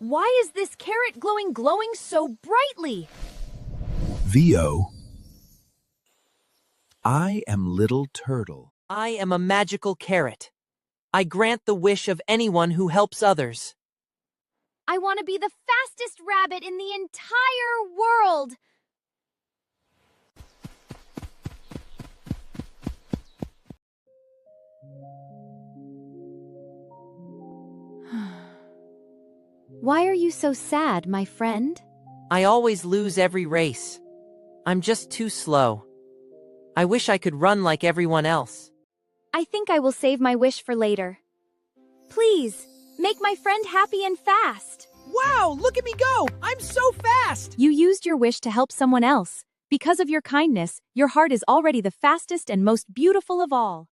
Why is this carrot glowing so brightly? VO. I am Little Turtle. I am a magical carrot. I grant the wish of anyone who helps others. I want to be the fastest rabbit in the entire world. Why are you so sad, my friend? I always lose every race. I'm just too slow. I wish I could run like everyone else. I think I will save my wish for later. Please, make my friend happy and fast. Wow, look at me go! I'm so fast! You used your wish to help someone else. Because of your kindness, your heart is already the fastest and most beautiful of all.